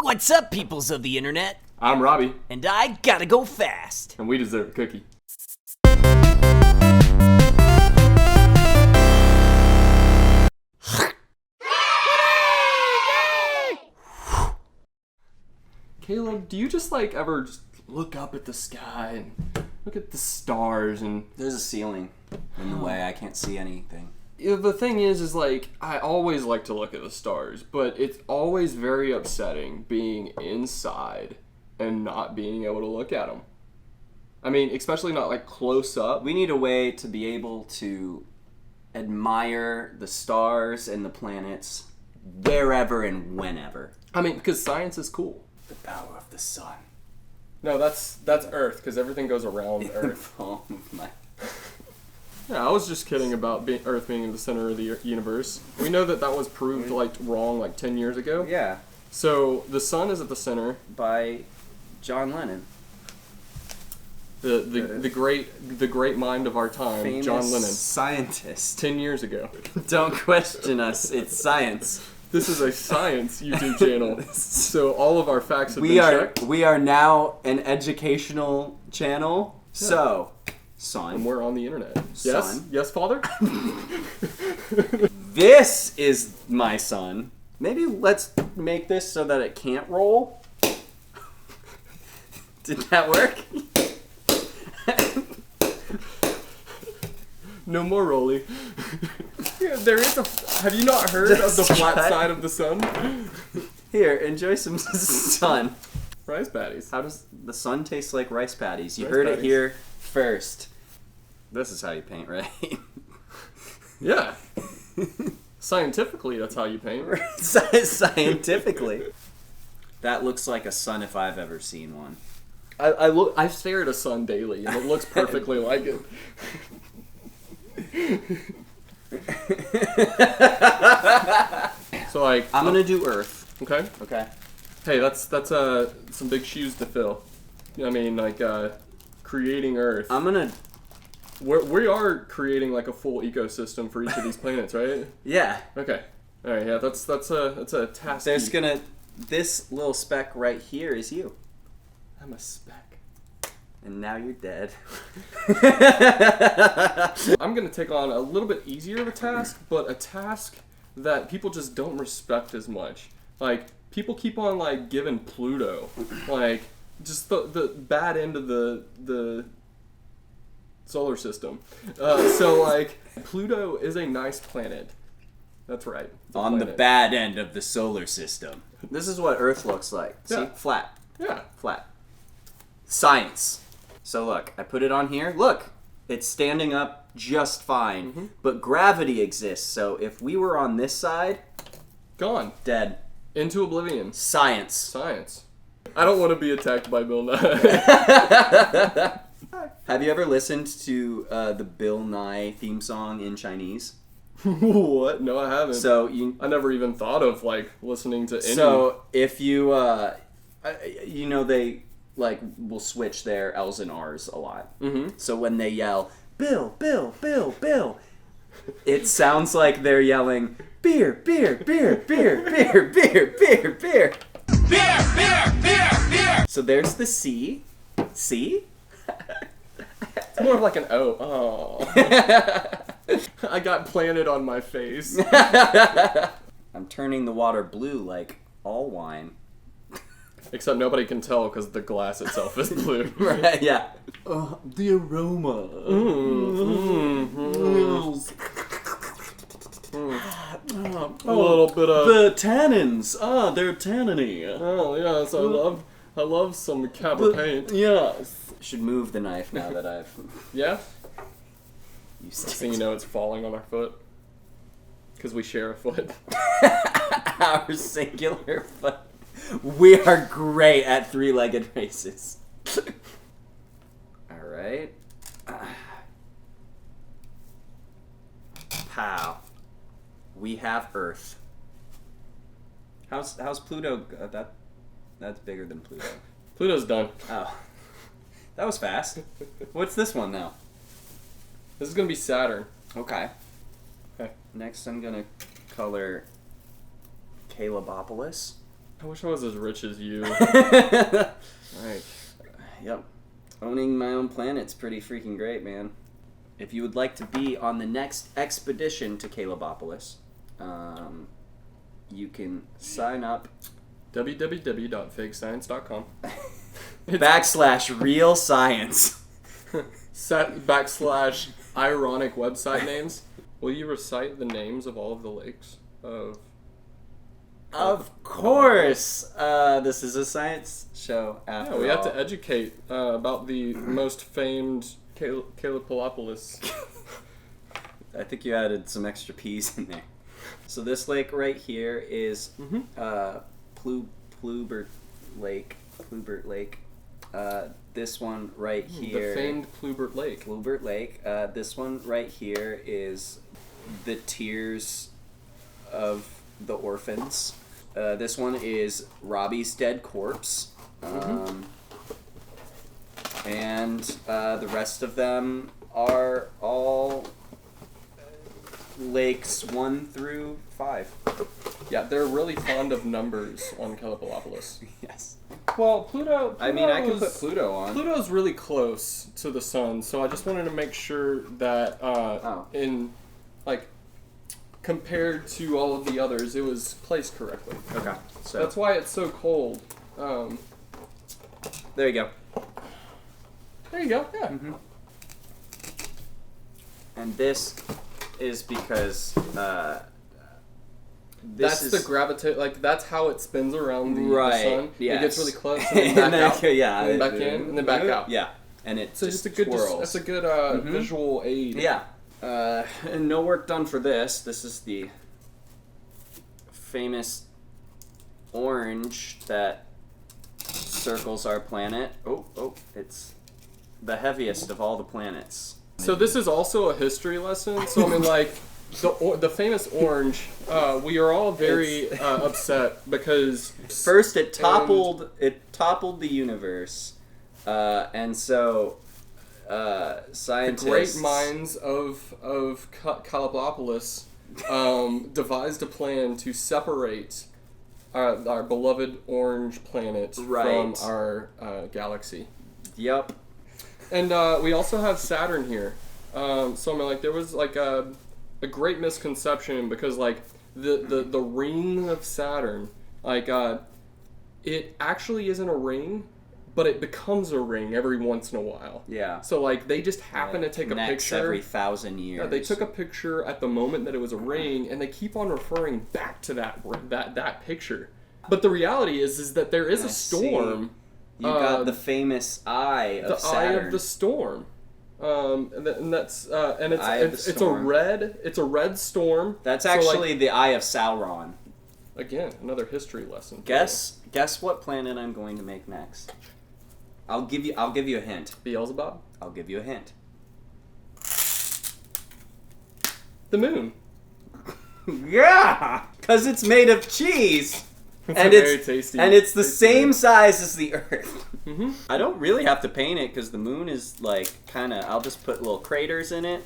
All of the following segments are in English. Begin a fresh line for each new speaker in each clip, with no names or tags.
What's up, peoples of the internet?
I'm Robbie,
And I gotta go fast.
and we deserve a cookie. Caleb, do you just ever just look up at the sky and look at the stars and
There's a ceiling in the way. I can't see anything.
the thing is I always like to look at the stars, but it's always very upsetting being inside and not being able to look at them. I mean, especially not close up.
We need a way to be able to admire the stars and the planets wherever and whenever.
I mean, because science is cool.
The power of the sun.
No, that's Earth, because everything goes around Earth.
Oh my.
Yeah, I was just kidding about Earth being in the center of the universe. We know that was proved wrong 10 years ago.
Yeah,
So the sun is at the center.
by John Lennon.
The great mind of our time,
Famous
John Lennon,
scientist.
10 years ago.
Don't question us. It's science.
This is a science YouTube channel, so all of our facts have been checked.
We are now an educational channel. So,
And
son,
we're on the internet. Yes,
Son.
yes, father.
this is my son. Maybe let's make this so that it can't roll. Did that work?
No more Rolly. Yeah, there is a. Have you not heard of the flat
Try.
side of the sun?
Here, enjoy some sun.
Rice patties.
How does the sun taste like rice patties? You
Rice
heard it
patties.
here first. This is how you paint, right?
Yeah. Scientifically, that's how you paint.
Scientifically. That looks like a sun if I've ever seen one.
I stare at a sun daily, and it looks perfectly like it. So
I'm gonna do Earth.
okay.
Okay.
Hey, that's some big shoes to fill. I mean, creating Earth.
I'm gonna.
We are creating a full ecosystem for each of these planets, right?
Yeah.
Okay. All right. Yeah, that's a task.
There's gonna. This little speck right here is you.
I'm a speck.
And now you're dead.
I'm gonna take on a little bit easier of a task, but a task that people just don't respect as much. People keep on giving Pluto, just the bad end of the solar system. Pluto is a nice planet. That's right. It's a
On the
planet.
bad end of the solar system. This is what Earth looks like. See?
Yeah.
Flat.
Yeah.
Flat. Science. So look, I put it on here. Look, it's standing up just fine.
Mm-hmm.
But gravity exists, so if we were on this side,
Gone
dead.
into oblivion.
Science.
Science. I don't want to be attacked by Bill Nye.
Have you ever listened to the Bill Nye theme song in Chinese?
What? No, I haven't.
So you.
I never even thought of listening to any.
So if you, they will switch their L's and R's a lot.
Mm-hmm.
So when they yell, Bill, Bill, Bill, Bill, it sounds like they're yelling, beer, beer, beer, beer, beer, beer, beer, beer. Beer, beer, beer, beer. So there's the C. C?
It's more of an O. Oh. I got planted on my face.
I'm turning the water blue like all wine.
Except nobody can tell because the glass itself is blue.
Right, yeah. The aroma.
A little bit of.
The tannins. They're tanniny.
Oh yes, I love some Cabra paint.
Yes. Should move the knife now that I've
Yeah.
used
So
it.
you know it's falling on our foot because we share a foot.
Our singular foot. We are great at three-legged races. All right. Pow. We have Earth. How's Pluto? That's bigger than Pluto.
Pluto's done.
Oh, that was fast. What's this one now?
This is gonna be Saturn.
Okay.
Okay.
Next, I'm gonna color Calebopolis.
I wish I was as rich as you. Like,
Yep. Owning my own planet's pretty freaking great, man. If you would like to be on the next expedition to Calobopolis, you can sign up
www.fagescience.com.
/ real science.
/ ironic website names. Will you recite the names of all of the lakes of...
Of course! This is a science show, after
Yeah, we have
all.
to educate about the most famed Calipolopolis.
I think you added some extra P's in there. So this lake right here is Plubert Lake. Plubert Lake. This one right here.
The famed Plubert Lake.
Plubert Lake. This one right here is the Tears of the Orphans. This one is Robbie's Dead Corpse. And the rest of them are all lakes 1 through 5.
Yeah, they're really fond of numbers on Calipolopolis.
Yes.
Well, Pluto.
I mean, I can
Pluto's-
put Pluto on.
Pluto's really close to the sun, so I just wanted to make sure that in, like, compared to all of the others, it was placed correctly.
Okay. So
That's why it's so cold.
there you go.
There you go. Yeah.
And this is because
That's the gravitate. Like that's how it spins around the sun.
Yes.
It gets really close and then back out.
Yeah.
And then back in and then back out.
Yeah. And it
So
just
it's a good.
twirls.
That's a good visual aid.
Yeah. And no work done for this. This is the famous orange that circles our planet. Oh, it's the heaviest of all the planets.
So this is also a history lesson. So I mean, like the famous orange. We are all very upset because
First, it toppled the universe, and so
the
scientists.
great minds of Calipolopolis devised a plan to separate our beloved orange planet
Right.
from our galaxy.
Yep.
And we also have Saturn here. So I mean, like there was like a great misconception because like the ring of Saturn, like it actually isn't a ring, but it becomes a ring every once in a while.
Yeah.
So like they just happen to take a
Connects
picture.
every 1,000 years.
Yeah, they took a picture at the moment that it was a ring, and they keep on referring back to that picture. But the reality is that there is a storm.
You got the famous eye of
The
Saturn.
eye of the storm. And that's and
Eye of the
it's a
storm.
red storm.
That's
So, like,
actually the eye of Sauron.
again another history lesson.
Guess what planet I'm going to make next. I'll give you a hint.
Beelzebub,
I'll give you a hint.
the moon.
Yeah, because it's made of cheese.
It's
and
a very tasty.
and it's the
tasty
same
moon.
size as the Earth.
Mhm.
I don't really have to paint it because the moon is like kind of. I'll just put little craters in it.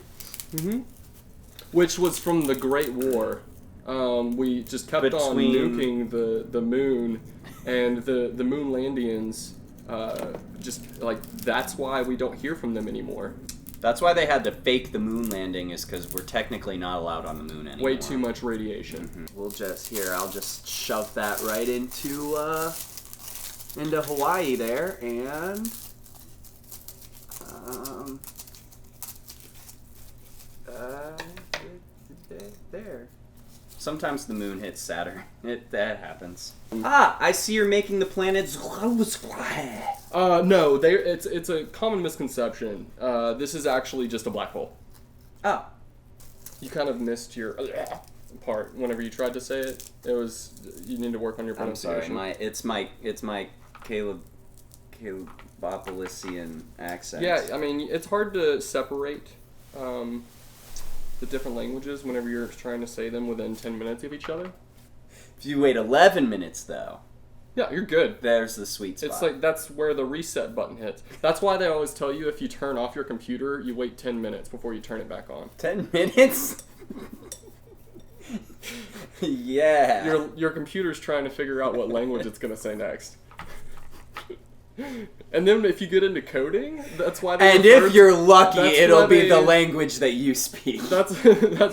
Which was from the Great War. We just kept on
Between-
nuking the moon, and the Moonlandians. Just like that's why we don't hear from them anymore.
That's why they had to fake the moon landing, is because we're technically not allowed on the moon anymore.
Way too much radiation.
I'll just shove that right into Hawaii there, and there. Sometimes the moon hits Saturn. That happens. I see you're making the planets.
No, it's a common misconception. This is actually just a black hole.
Oh,
You kind of missed your part whenever you tried to say it. It was you need to work on your
I'm sorry.
pronunciation.
It's my Calobopolisian accent.
Yeah, I mean it's hard to separate the different languages whenever you're trying to say them within 10 minutes of each other.
If you wait 11 minutes though,
Yeah, you're good.
there's the sweet spot.
It's like that's where the reset button hits. That's why they always tell you if you turn off your computer, you wait 10 minutes before you turn it back on.
10 minutes. Yeah.
Your computer's trying to figure out what language it's gonna say next. And then if you get into coding, that's why they
And
refer
if you're lucky,
that's
it'll
why
be
they-
the language that you speak.
That's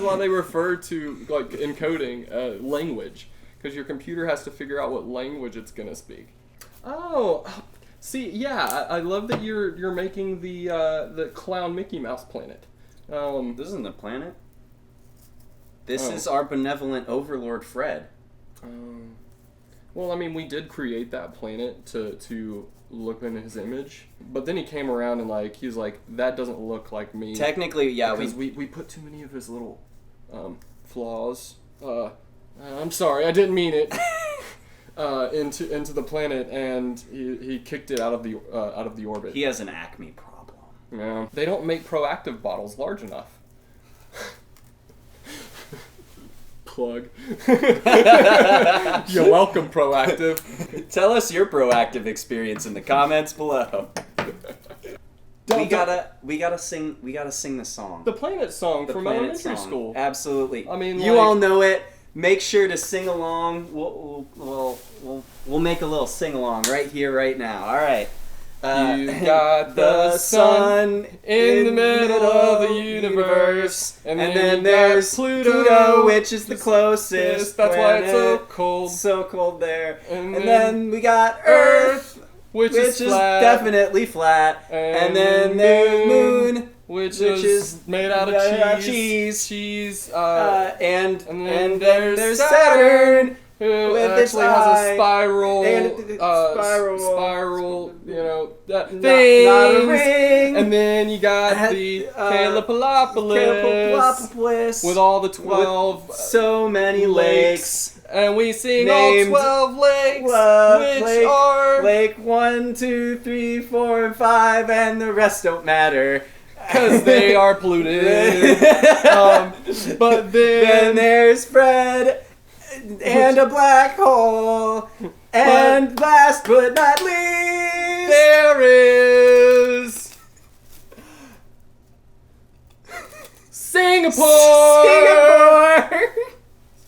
why they refer to, like, encoding language, because your computer has to figure out what language it's gonna speak. Oh, see, yeah, I love that you're making the clown Mickey Mouse planet.
This isn't the planet. This
Oh.
is our benevolent overlord Fred.
Well, I mean, we did create that planet to look in his image, but then he came around and, like, he was like, that doesn't look like me.
Technically, yeah,
Because we put too many of his little flaws. I'm sorry, I didn't mean it. Into the planet, and he kicked it out of the orbit.
he has an acme problem.
Yeah, they don't make Proactive bottles large enough. Plug. You're welcome, Proactive.
Tell us your proactive experience in the comments below. We gotta sing the song.
The Planet song
The
from
Planet
elementary
song.
school.
Absolutely.
I mean,
you
like-
all know it. Make sure to sing along. We'll make a little sing along right here, right now. All right.
You got the sun in the middle of the universe,
and
then
then
you
there's
got
Pluto, which is the closest.
That's why it's so
planet.
cold.
So cold there.
And
And
then
then we got Earth,
Which
is
flat,
definitely flat. And then there's Moon,
which
which
is
is
made out
made out
of
of
cheese. Cheese.
and
and
then
then
there's
there's
Saturn.
who
with its
actually has
eye,
a spiral,
and
spiral, you know,
not a
things.
ring.
And then you got the Calipolopolis
Calipolopolis
with all the 12
with so many lakes.
And we sing
named
all 12 lakes, which
Lake,
are
Lake 1, 2, 3, 4, and 5, and the rest don't matter.
because they are polluted. But
Then there's Fred and a black hole. And last but not least,
there is Singapore,
Singapore.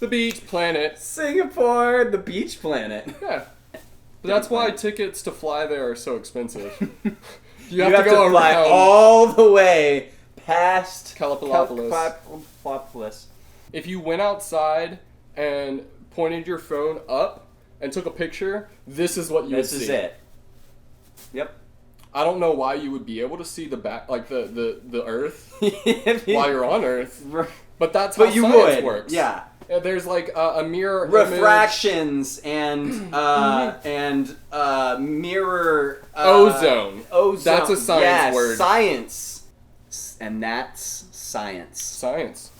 the beach planet.
Singapore, the beach planet.
Yeah, but that's why tickets to fly there are so expensive.
You have to fly all the way past
Calipolopolis.
Calipolopolis.
If you went outside and pointed your phone up and took a picture, this is what you would
This
see.
is it. Yep.
I don't know why you would be able to see the back, like the Earth while you're on Earth, but that's how
But you
science
would.
works.
Yeah.
There's like a mirror
Refractions and mirror
ozone.
Ozone.
That's a science
yes,
word.
Science. And that's science.
Science.